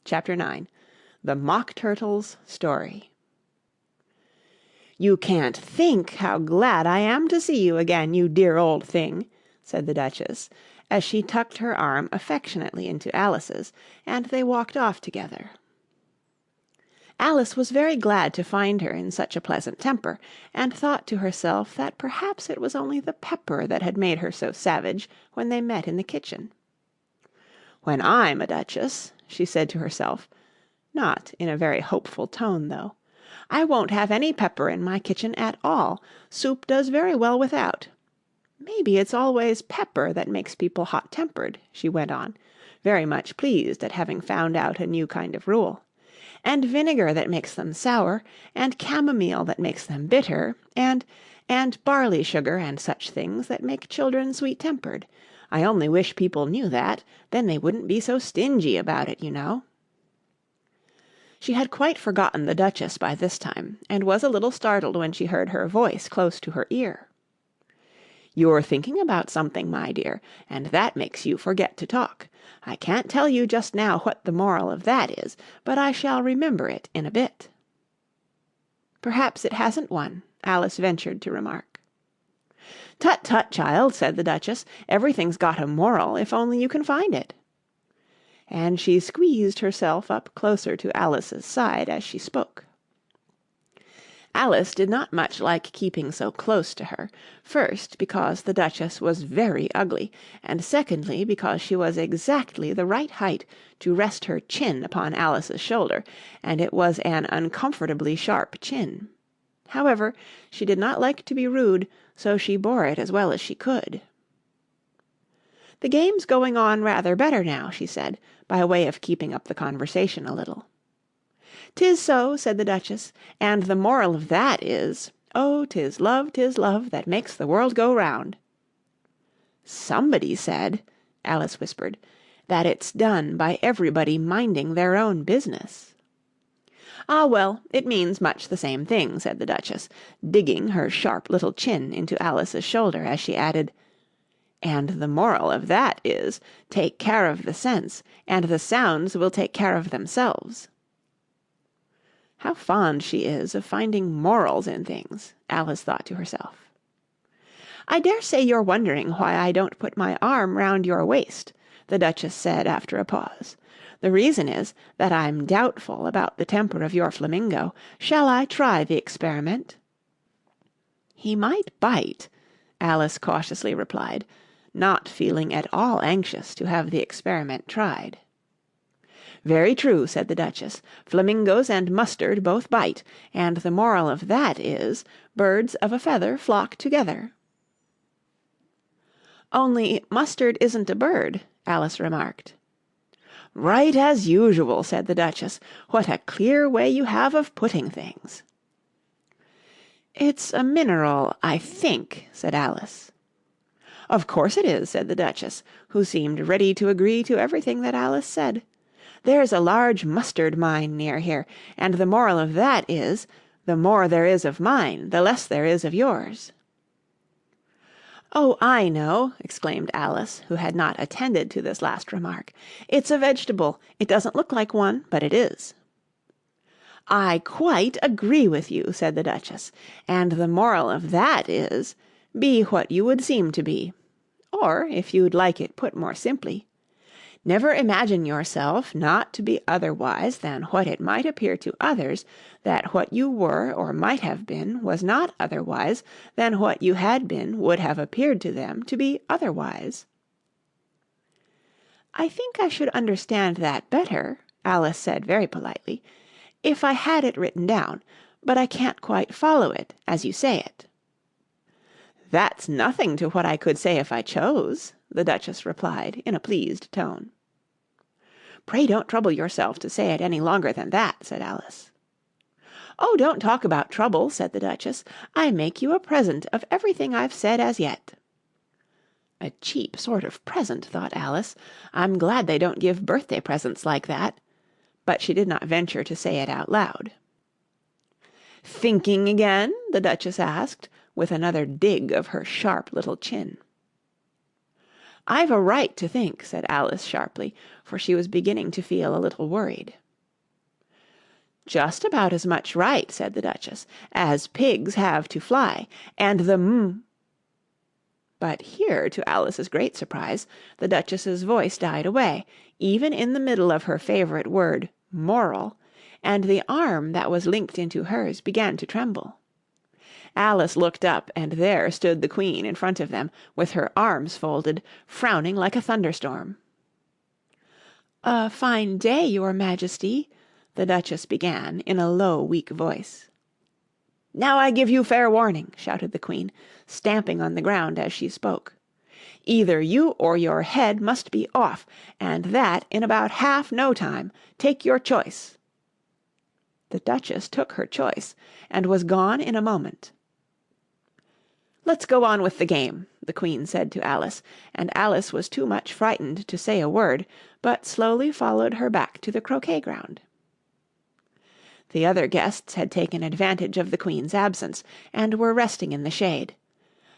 Chapter 9 The Mock Turtle's Story "You can't think how glad I am to see you again, you dear old thing," said the Duchess, as she tucked her arm affectionately into Alice's, and they walked off together. Alice was very glad to find her in such a pleasant temper, and thought to herself that perhaps it was only the pepper that had made her so savage when they met in the kitchen. "When I'm a duchess," she said to herself, not in a very hopeful tone, though, "I won't have any pepper in my kitchen at all. Soup does very well without. Maybe it's always pepper that makes people hot-tempered," she went on, very much pleased at having found out a new kind of rule, "and vinegar that makes them sour, and chamomile that makes them bitter, and barley sugar and such things that make children sweet-tempered. I only wish people knew that, then they wouldn't be so stingy about it, you know." She had quite forgotten the Duchess by this time, and was a little startled when she heard her voice close to her ear. "You're thinking about something, my dear, and that makes you forget to talk. I can't tell you just now what the moral of that is, but I shall remember it in a bit." "Perhaps it hasn't one," Alice ventured to remark. "Tut, tut, child," said the Duchess, "everything's got a moral, if only you can find it." And she squeezed herself up closer to Alice's side as she spoke. Alice did not much like keeping so close to her, first because the Duchess was very ugly, and secondly because she was exactly the right height to rest her chin upon Alice's shoulder, and it was an uncomfortably sharp chin. However, she did not like to be rude, so she bore it as well as she could. "The game's going on rather better now," she said, by way of keeping up the conversation a little. "'Tis so," said the Duchess, "and the moral of that is, 'Oh, 'tis love that makes the world go round.'" "Somebody said," Alice whispered, "that it's done by everybody minding their own business." "Ah, well, it means much the same thing," said the Duchess, digging her sharp little chin into Alice's shoulder as she added, "and the moral of that is, take care of the sense, and the sounds will take care of themselves." "How fond she is of finding morals in things," Alice thought to herself. "I dare say you're wondering why I don't put my arm round your waist," the Duchess said after a pause. "The reason is that I'm doubtful about the temper of your flamingo. Shall I try the experiment?" "He might bite," Alice cautiously replied, not feeling at all anxious to have the experiment tried. "Very true," said the Duchess. "Flamingoes and mustard both bite, and the moral of that is, birds of a feather flock together." "Only mustard isn't a bird," Alice remarked. "Right as usual," said the Duchess. "What a clear way you have of putting things." "It's a mineral, I think," said Alice. "Of course it is," said the Duchess, who seemed ready to agree to everything that Alice said. "There's a large mustard mine near here, and the moral of that is, the more there is of mine, the less there is of yours." "Oh, I know," exclaimed Alice, who had not attended to this last remark. "It's a vegetable. It doesn't look like one, but it is." "I quite agree with you," said the Duchess, "and the moral of that is, be what you would seem to be. Or, if you'd like it put more simply, never imagine yourself not to be otherwise than what it might appear to others that what you were or might have been was not otherwise than what you had been would have appeared to them to be otherwise." "I think I should understand that better," Alice said very politely, "if I had it written down, but I can't quite follow it as you say it." "That's nothing to what I could say if I chose," the Duchess replied in a pleased tone. "Pray don't trouble yourself to say it any longer than that," said Alice. "Oh, don't talk about trouble," said the Duchess. "I make you a present of everything I've said as yet." "A cheap sort of present," thought Alice. "I'm glad they don't give birthday presents like that." But she did not venture to say it out loud. "Thinking again?" the Duchess asked, with another dig of her sharp little chin. "I've a right to think," said Alice sharply, for she was beginning to feel a little worried. "Just about as much right," said the Duchess, "as pigs have to fly, and the But here, to Alice's great surprise, the Duchess's voice died away, even in the middle of her favourite word, moral, and the arm that was linked into hers began to tremble. Alice looked up, and there stood the Queen in front of them, with her arms folded, frowning like a thunderstorm. "A fine day, your Majesty," the Duchess began in a low, weak voice. "Now I give you fair warning," shouted the Queen, stamping on the ground as she spoke. "Either you or your head must be off, and that in about half no time. Take your choice." The Duchess took her choice, and was gone in a moment. "Let's go on with the game," the Queen said to Alice, and Alice was too much frightened to say a word, but slowly followed her back to the croquet ground. The other guests had taken advantage of the Queen's absence, and were resting in the shade.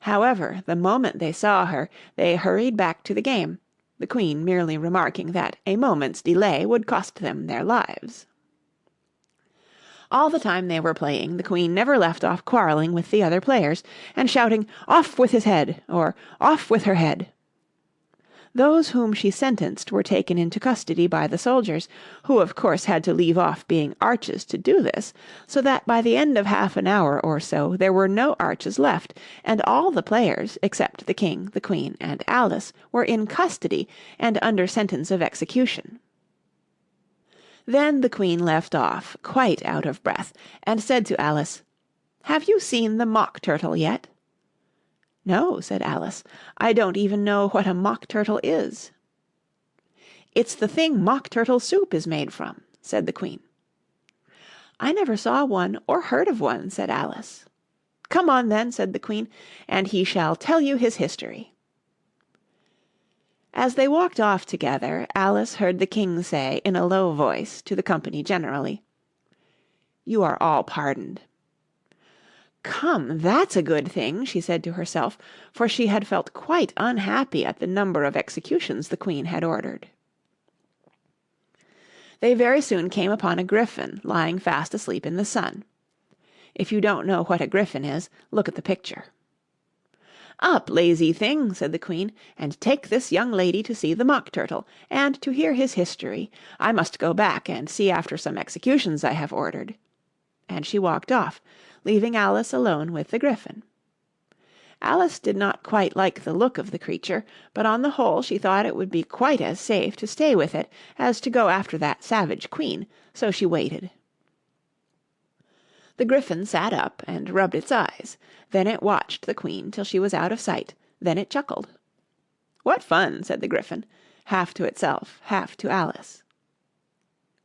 However, the moment they saw her, they hurried back to the game, the Queen merely remarking that a moment's delay would cost them their lives. All the time they were playing, the Queen never left off quarrelling with the other players, and shouting, "Off with his head!" or "Off with her head!" Those whom she sentenced were taken into custody by the soldiers, who of course had to leave off being arches to do this, so that by the end of half an hour or so there were no arches left, and all the players, except the King, the Queen, and Alice, were in custody and under sentence of execution. Then the Queen left off, quite out of breath, and said to Alice, "Have you seen the Mock Turtle yet?" "No," said Alice, "I don't even know what a Mock Turtle is." "It's the thing Mock Turtle soup is made from," said the Queen. "I never saw one or heard of one," said Alice. "Come on, then," said the Queen, "and he shall tell you his history." As they walked off together, Alice heard the King say in a low voice to the company generally, "You are all pardoned." "Come, that's a good thing," she said to herself, for she had felt quite unhappy at the number of executions the Queen had ordered. They very soon came upon a griffin lying fast asleep in the sun. If you don't know what a griffin is, look at the picture. "Up, lazy thing," said the Queen, "and take this young lady to see the Mock Turtle, and to hear his history. I must go back and see after some executions I have ordered." And she walked off, leaving Alice alone with the griffin. Alice did not quite like the look of the creature, but on the whole she thought it would be quite as safe to stay with it as to go after that savage Queen, so she waited. The griffin sat up and rubbed its eyes. Then it watched the Queen till she was out of sight. Then it chuckled. "What fun!" said the griffin, half to itself, half to Alice.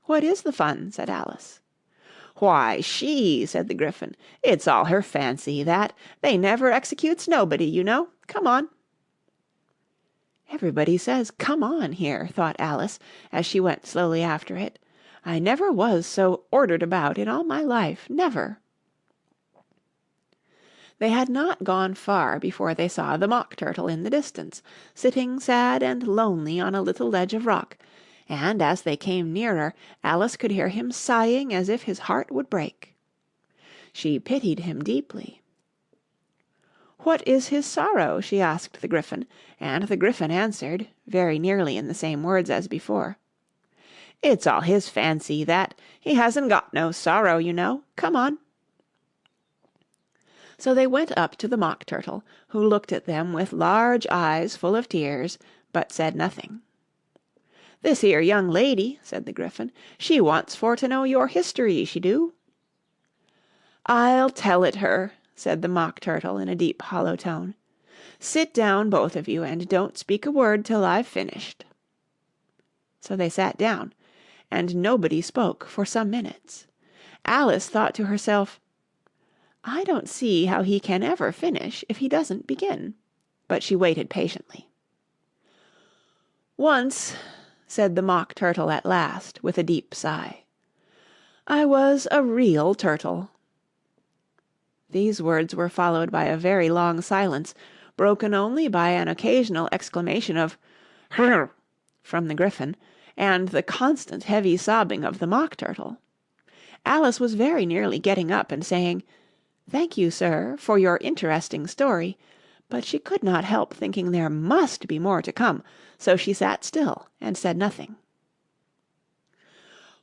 "What is the fun?" said Alice. "Why, she," said the griffin. "It's all her fancy, that. They never executes nobody, you know. Come on." "Everybody says 'come on' here," thought Alice, as she went slowly after it. "I never was so ordered about in all my life, never." They had not gone far before they saw the Mock Turtle in the distance, sitting sad and lonely on a little ledge of rock, and as they came nearer, Alice could hear him sighing as if his heart would break. She pitied him deeply. "What is his sorrow?" she asked the Griffin, and the Griffin answered, very nearly in the same words as before, "It's all his fancy, that. He hasn't got no sorrow, you know. Come on." So they went up to the Mock Turtle, who looked at them with large eyes full of tears, but said nothing. "This here young lady," said the Griffin, "she wants for to know your history, she do." "I'll tell it her," said the Mock Turtle in a deep hollow tone. "Sit down, both of you, and don't speak a word till I've finished." So they sat down, and nobody spoke for some minutes. Alice thought to herself, "I don't see how he can ever finish if he doesn't begin," but she waited patiently. "Once," said the Mock Turtle at last, with a deep sigh, "I was a real turtle." These words were followed by a very long silence, broken only by an occasional exclamation of "Hrrr!" from the Gryphon, and the constant heavy sobbing of the Mock Turtle. Alice was very nearly getting up and saying, "Thank you, sir, for your interesting story," but she could not help thinking there must be more to come, so she sat still and said nothing.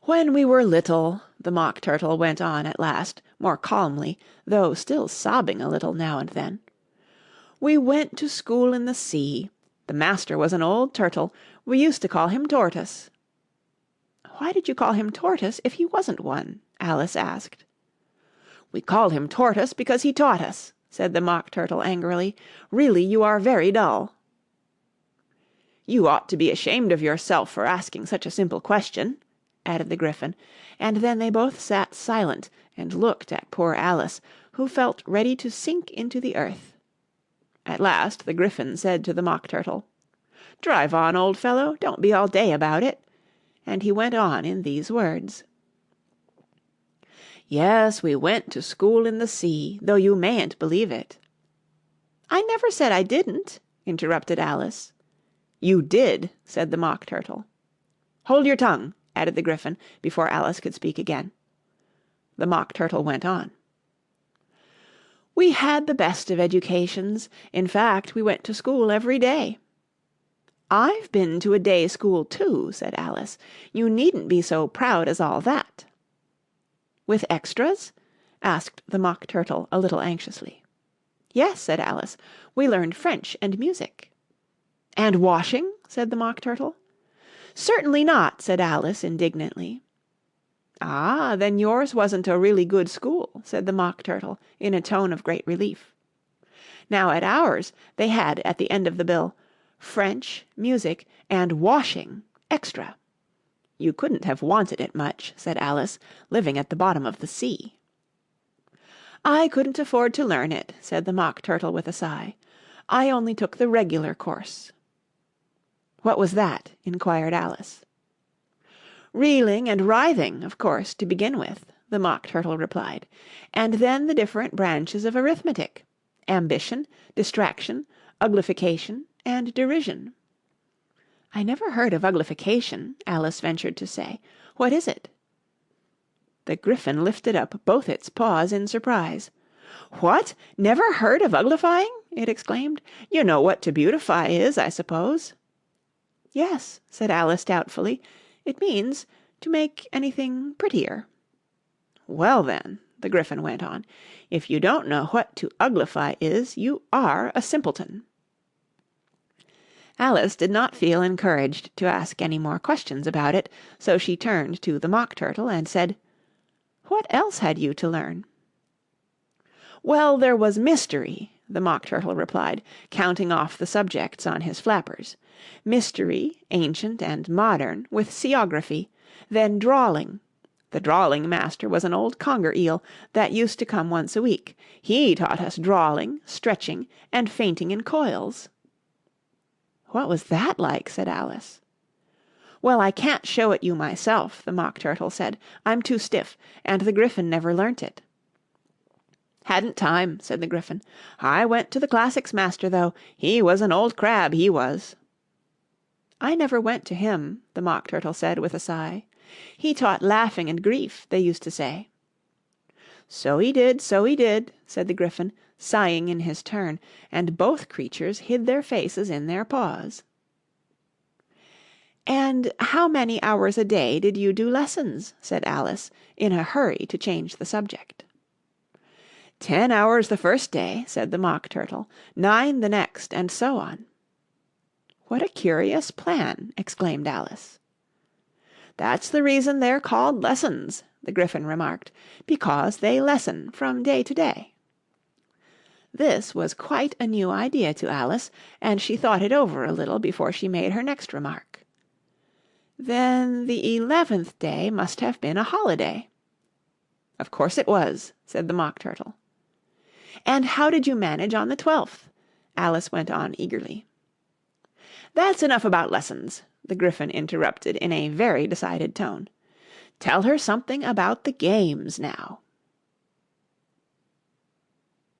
"When we were little," the Mock Turtle went on at last, more calmly, though still sobbing a little now and then, "we went to school in the sea. The master was an old turtle. We used to call him Tortoise." "Why did you call him Tortoise if he wasn't one?" Alice asked. "We called him Tortoise because he taught us," said the Mock Turtle angrily. "Really, you are very dull." "You ought to be ashamed of yourself for asking such a simple question," added the Gryphon, and then they both sat silent and looked at poor Alice, who felt ready to sink into the earth. At last the Gryphon said to the Mock Turtle, "Drive on, old fellow, don't be all day about it," and he went on in these words. "Yes, we went to school in the sea, though you mayn't believe it." "I never said I didn't," interrupted Alice. "You did," said the Mock Turtle. "Hold your tongue," added the Gryphon, before Alice could speak again. The Mock Turtle went on. "We had the best of educations. In fact, we went to school every day." "I've been to a day school too," said Alice. "You needn't be so proud as all that." "With extras?" asked the Mock Turtle a little anxiously. "Yes," said Alice. "We learned French and music." "And washing?" said the Mock Turtle. "Certainly not," said Alice indignantly. "Ah, then yours wasn't a really good school," said the Mock Turtle in a tone of great relief. Now at ours they had at the end of the bill French, music, and washing extra. "You couldn't have wanted it much," said Alice, "living at the bottom of the sea." "I couldn't afford to learn it," said the Mock Turtle with a sigh. "I only took the regular course." "What was that?" inquired Alice. "Reeling and writhing, of course, to begin with," the Mock Turtle replied, "and then the different branches of arithmetic: ambition, distraction, uglification, and derision." "I never heard of uglification," Alice ventured to say. "What is it?" The Gryphon lifted up both its paws in surprise. "What! Never heard of uglifying?" it exclaimed. "You know what to beautify is, I suppose?" "Yes," said Alice doubtfully. "It means to make anything prettier." "Well then," the Gryphon went on, "if you don't know what to uglify is, you are a simpleton." Alice did not feel encouraged to ask any more questions about it, so she turned to the Mock Turtle and said, "What else had you to learn?" "Well, there was mystery," the Mock Turtle replied, counting off the subjects on his flappers. "Mystery, ancient and modern, with seaography. Then drawling. The drawling master was an old conger eel that used to come once a week. He taught us drawling, stretching, and fainting in coils." "What was that like?" said Alice. "Well, I can't show it you myself," the Mock Turtle said. "I'm too stiff, and the Gryphon never learnt it." "Hadn't time," said the Gryphon. "I went to the classics master, though. He was an old crab, he was." "I never went to him," the Mock Turtle said with a sigh. "He taught laughing and grief, they used to say." "So he did, so he did," said the Gryphon, sighing in his turn, and both creatures hid their faces in their paws. "And how many hours a day did you do lessons?" said Alice, in a hurry to change the subject. 10 hours the first day," said the Mock Turtle, 9 the next, and so on. "What a curious plan!" exclaimed Alice. "That's the reason they're called lessons," the Gryphon remarked, "because they lessen from day to day." This was quite a new idea to Alice, and she thought it over a little before she made her next remark. "Then the 11th day must have been a holiday." "Of course it was," said the Mock Turtle. "And how did you manage on the 12th?" Alice went on eagerly. "That's enough about lessons," the Gryphon interrupted in a very decided tone. "Tell her something about the games now."